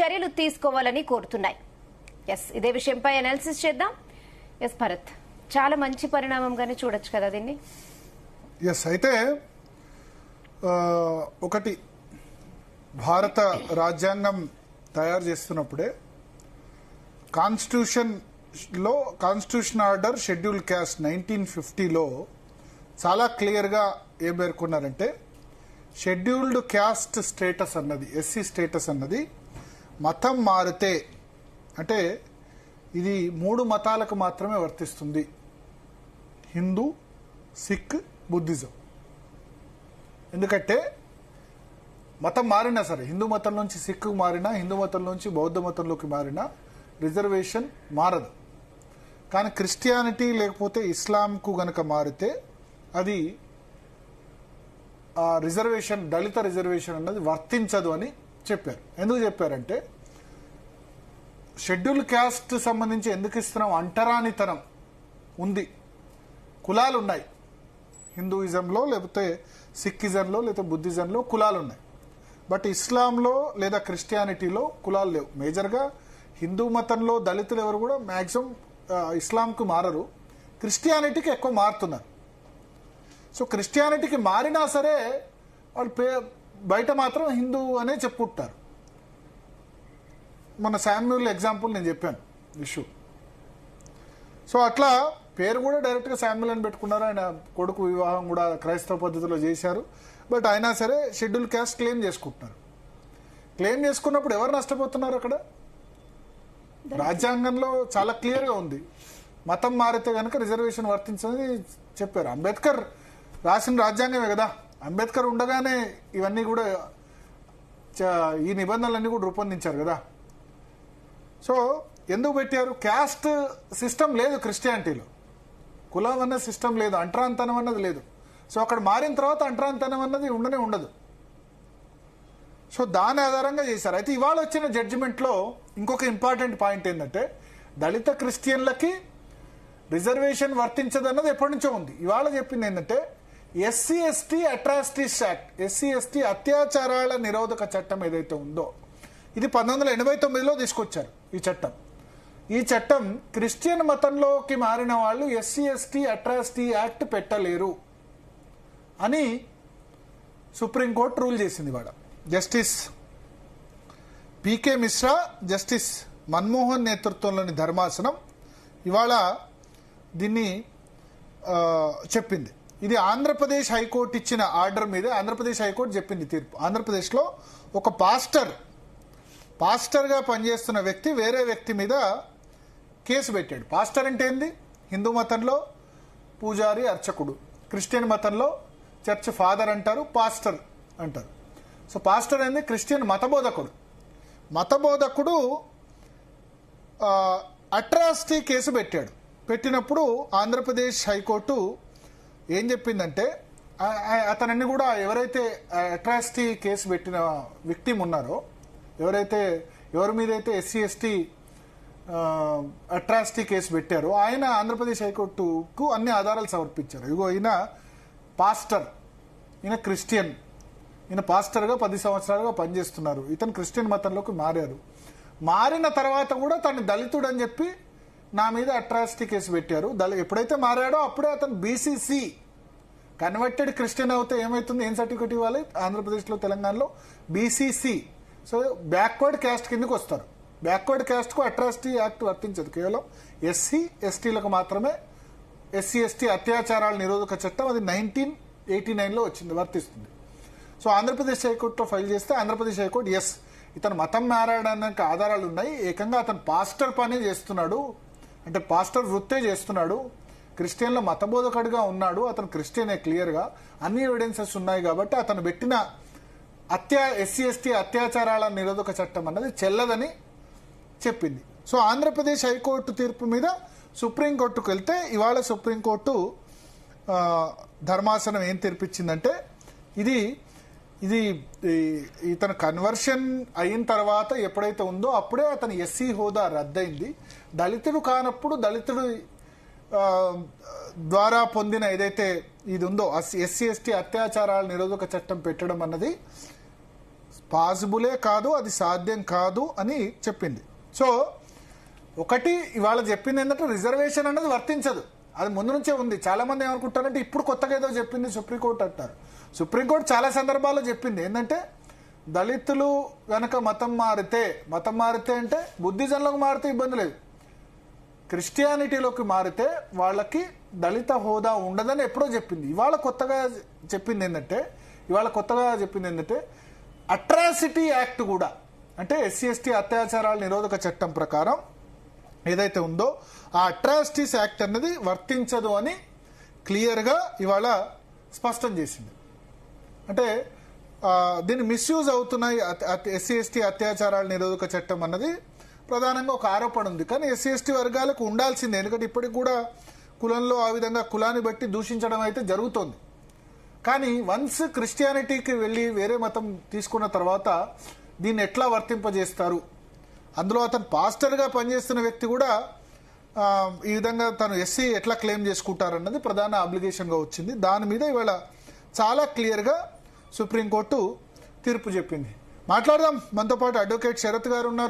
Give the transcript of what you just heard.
చర్యలు తీసుకోవాలని కోరుతున్నాయి. ఇదే విషయంపై అనాలిసిస్ చేద్దాం. భరత్, చాలా మంచి పరిణామంగానే చూడొచ్చు కదా దీన్ని. అయితే ఒకటి, భారత రాజ్యాంగం తయారు చేస్తున్నప్పుడే కాన్స్టిట్యూషన్ ఆర్డర్ షెడ్యూల్ క్యాస్ట్ 1950లో చాలా క్లియర్గా ఏం పేర్కొన్నారంటే, షెడ్యూల్డ్ క్యాస్ట్ స్టేటస్ అన్నది, ఎస్సీ స్టేటస్ అన్నది మతం మారితే, అంటే ఇది 3 మతాలకు మాత్రమే వర్తిస్తుంది: హిందూ, సిక్, బుద్ధిజం. ఎందుకంటే మతం మారినా సరే, హిందూ మతం నుంచి సిక్ మారినా, హిందూ మతం నుంచి బౌద్ధ మతంలోకి మారినా రిజర్వేషన్ మారదు. కానీ క్రిస్టియానిటీ లేకపోతే ఇస్లాంకు గనక మారితే అది ఆ రిజర్వేషన్, దళిత రిజర్వేషన్ అన్నది వర్తించదు అని చెప్పారు. ఎందుకు చెప్పారంటే, షెడ్యూల్ క్యాస్ట్ సంబంధించి ఎందుకు ఇస్తున్నాం, అంటరానితనం ఉంది, కులాలు ఉన్నాయి. హిందూయిజంలో లేకపోతే సిక్కిజంలో లేకపోతే బుద్ధిజంలో కులాలు ఉన్నాయి. బట్ ఇస్లాంలో లేదా క్రిస్టియానిటీలో కులాలు లేవు. మేజర్గా హిందూ మతంలో దళితులు ఎవరు కూడా మ్యాక్సిమం ఇస్లాంకు మారరు, క్రిస్టియానిటీకి ఎక్కువ మారుతున్నారు. సో క్రిస్టియానిటీకి మారినా సరే వాళ్ళు బయట మాత్రం హిందూ అనే చెప్పుకుంటారు. మన శామ్యూల్ ఎగ్జాంపుల్ నేను చెప్పాను ఇష్యూ. సో అట్లా పేరు కూడా డైరెక్ట్గా శామ్యూల్ అని పెట్టుకున్నారు. ఆయన కొడుకు వివాహం కూడా క్రైస్తవ పద్ధతిలో చేశారు. బట్ అయినా సరే షెడ్యూల్ క్యాస్ట్ క్లెయిమ్ చేసుకుంటున్నారు. క్లెయిమ్ చేసుకున్నప్పుడు ఎవరు నష్టపోతున్నారు? అక్కడ రాజ్యాంగంలో చాలా క్లియర్గా ఉంది, మతం మారితే కనుక రిజర్వేషన్ వర్తించని చెప్పారు. అంబేద్కర్ రాసిన రాజ్యాంగమే కదా. అంబేద్కర్ ఉండగానే ఇవన్నీ కూడా, ఈ నిబంధనలన్నీ కూడా రూపొందించారు కదా. సో ఎందుకు పెట్టారు? క్యాస్ట్ సిస్టమ్ లేదు క్రిస్టియానిటీలో, కులం అన్న సిస్టమ్ లేదు, అంటరాంతనం అన్నది లేదు. సో అక్కడ మారిన తర్వాత అంటరాంతనం అన్నది ఉండదు. సో దాని ఆధారంగా చేశారు. అయితే ఇవాళ వచ్చిన జడ్జిమెంట్లో ఇంకొక ఇంపార్టెంట్ పాయింట్ ఏంటంటే, దళిత క్రిస్టియన్లకి రిజర్వేషన్ వర్తించదన్నది ఎప్పటి నుంచో ఉంది. ఇవాళ చెప్పింది ఏంటంటే, SC ST atrocities act, SC ST అత్యాచారాల నిరోధక చట్టం ఏదైతే ఉందో, ఇది 1989లో తీసుకొచ్చారు ఈ చట్టం. ఈ చట్టం క్రిస్టియన్ మతంలోకి మారిన వాళ్ళు ఎస్సీ ఎస్టీ అట్రాసిటీ యాక్ట్ పెట్టలేరు అని సుప్రీంకోర్టు రూల్ చేసింది. ఇవాళ జస్టిస్ పీకే మిశ్రా, జస్టిస్ మన్మోహన్ నేతృత్వంలోని ధర్మాసనం ఇవాళ దీన్ని చెప్పింది. ఇది ఆంధ్రప్రదేశ్ హైకోర్టు ఇచ్చిన ఆర్డర్ మీద ఆంధ్రప్రదేశ్ హైకోర్టు చెప్పింది తీర్పు. ఆంధ్రప్రదేశ్లో ఒక పాస్టర్గా పనిచేస్తున్న వ్యక్తి వేరే వ్యక్తి మీద కేసు పెట్టాడు. పాస్టర్ అంటే ఏంది? హిందూ మతంలో పూజారి, అర్చకుడు. క్రిస్టియన్ మతంలో చర్చ్ ఫాదర్ అంటారు, పాస్టర్ అంటారు. సో పాస్టర్ అనేది క్రిస్టియన్ మతబోధకుడు అట్రాసిటీ కేసు పెట్టాడు. పెట్టినప్పుడు ఆంధ్రప్రదేశ్ హైకోర్టు ఏం చెప్పిందంటే, అతనన్ని కూడా ఎవరైతే అట్రాసిటీ కేసు పెట్టిన విక్టిమ్ ఉన్నారో, ఎవరి మీద అయితే ఎస్సీ ఎస్టీ అట్రాసిటీ కేసు పెట్టారో ఆయన ఆంధ్రప్రదేశ్ హైకోర్టుకు అన్ని ఆధారాలు సమర్పించారు. ఇగో ఈయన పాస్టర్, ఈయన క్రిస్టియన్, ఈయన పాస్టర్గా 10 సంవత్సరాలుగా పనిచేస్తున్నారు, ఇతను క్రిస్టియన్ మతంలోకి మారిన తర్వాత కూడా తను దళితుడు అని చెప్పి నా మీద అట్రాసిటీ కేసు పెట్టారు. ఎప్పుడైతే మారాడో అప్పుడే అతను బీసీసీ, కన్వర్టెడ్ క్రిస్టియన్ అవుతే ఏమవుతుంది, ఏం సర్టిఫికేట్ ఇవ్వాలి ఆంధ్రప్రదేశ్లో, తెలంగాణలో? బీసీసీ. సో బ్యాక్వర్డ్ క్యాస్ట్ కిందకి వస్తారు. బ్యాక్వర్డ్ క్యాస్ట్కు అట్రాసిటీ యాక్ట్ వర్తించదు, కేవలం ఎస్సీ ఎస్టీలకు మాత్రమే ఎస్సీ ఎస్టీ అత్యాచారాల నిరోధక చట్టం, అది 1989లో వర్తిస్తుంది. సో ఆంధ్రప్రదేశ్ హైకోర్టులో ఫైల్ చేస్తే ఆంధ్రప్రదేశ్ హైకోర్టు ఇతను మతం మారాడడానికి ఆధారాలు ఉన్నాయి, ఏకంగా అతను పాస్టర్ పని చేస్తున్నాడు, అంటే పాస్టర్ వృత్తే చేస్తున్నాడు, క్రిస్టియన్లో మతబోధకుడిగా ఉన్నాడు, అతను క్రిస్టియనే క్లియర్గా అన్ని ఎవిడెన్సెస్ ఉన్నాయి కాబట్టి అతను పెట్టిన ఎస్సీ ఎస్టీ అత్యాచారాల నిరోధక చట్టం అన్నది చెల్లదని చెప్పింది. సో ఆంధ్రప్రదేశ్ హైకోర్టు తీర్పు మీద సుప్రీంకోర్టుకు వెళ్తే ఇవాళ సుప్రీంకోర్టు ధర్మాసనం ఏం తీర్పిచ్చిందంటే, ఇది ఇతను కన్వర్షన్ అయిన తర్వాత ఎప్పుడైతే ఉందో అప్పుడే అతని ఎస్సీ హోదా రద్దయింది. దళితుడు కానప్పుడు దళితుడు ద్వారా పొందిన ఏదైతే ఇది ఉందో ఎస్సీ ఎస్టీ అత్యాచారాల నిరోధక చట్టం పెట్టడం అన్నది పాసిబులే కాదు, అది సాధ్యం కాదు అని చెప్పింది. సో ఒకటి ఇవాళ చెప్పింది ఏంటంటే రిజర్వేషన్ అనేది వర్తించదు, అది ముందు నుంచే ఉంది. చాలా మంది ఏమనుకుంటారంటే ఇప్పుడు కొత్తగా ఏదో చెప్పింది సుప్రీంకోర్టు అంటారు. సుప్రీంకోర్టు చాలా సందర్భాల్లో చెప్పింది ఏంటంటే దళితులు కనుక మతం మారితే అంటే బుద్ధిజంలోకి మారితే ఇబ్బంది లేదు, క్రిస్టియానిటీలోకి మారితే వాళ్ళకి దళిత హోదా ఉండదని ఎప్పుడో చెప్పింది. ఇవాళ కొత్తగా చెప్పింది ఏంటంటే అట్రాసిటీ యాక్ట్ కూడా, అంటే ఎస్సీ ఎస్టీ అత్యాచారాల నిరోధక చట్టం ప్రకారం ఏదైతే ఉందో ఆ అట్రాసిటీస్ యాక్ట్ అన్నది వర్తించదు అని క్లియర్గా ఇవాళ స్పష్టం చేసింది. అంటే దీన్ని మిస్యూజ్ అవుతున్నాయి ఎస్సీ ఎస్టీ అత్యాచారాల నిరోధక చట్టం అన్నది ప్రధానంగా ఒక ఆరోపణ ఉంది. కానీ ఎస్సీ ఎస్టీ వర్గాలకు ఉండాల్సిందే, ఎందుకంటే ఇప్పటికి కూడా కులంలో ఆ విధంగా కులాన్ని బట్టి దూషించడం అయితే జరుగుతోంది. కానీ వన్స్ క్రిస్టియానిటీకి వెళ్ళి వేరే మతం తీసుకున్న తర్వాత దీన్ని ఎట్లా వర్తింపజేస్తారు, అందులో అతను పాస్టర్గా పనిచేస్తున్న వ్యక్తి కూడా ఈ విధంగా తను ఎస్సీ ఎట్లా క్లెయిమ్ చేసుకుంటారన్నది ప్రధాన అబ్లిగేషన్గా వచ్చింది. దాని మీద ఇవాళ చాలా క్లియర్గా సుప్రీంకోర్టు తీర్పు చెప్పింది. మాట్లాడదాం, మనతో పాటు అడ్వకేట్ శరత్ గారు ఉన్నారు.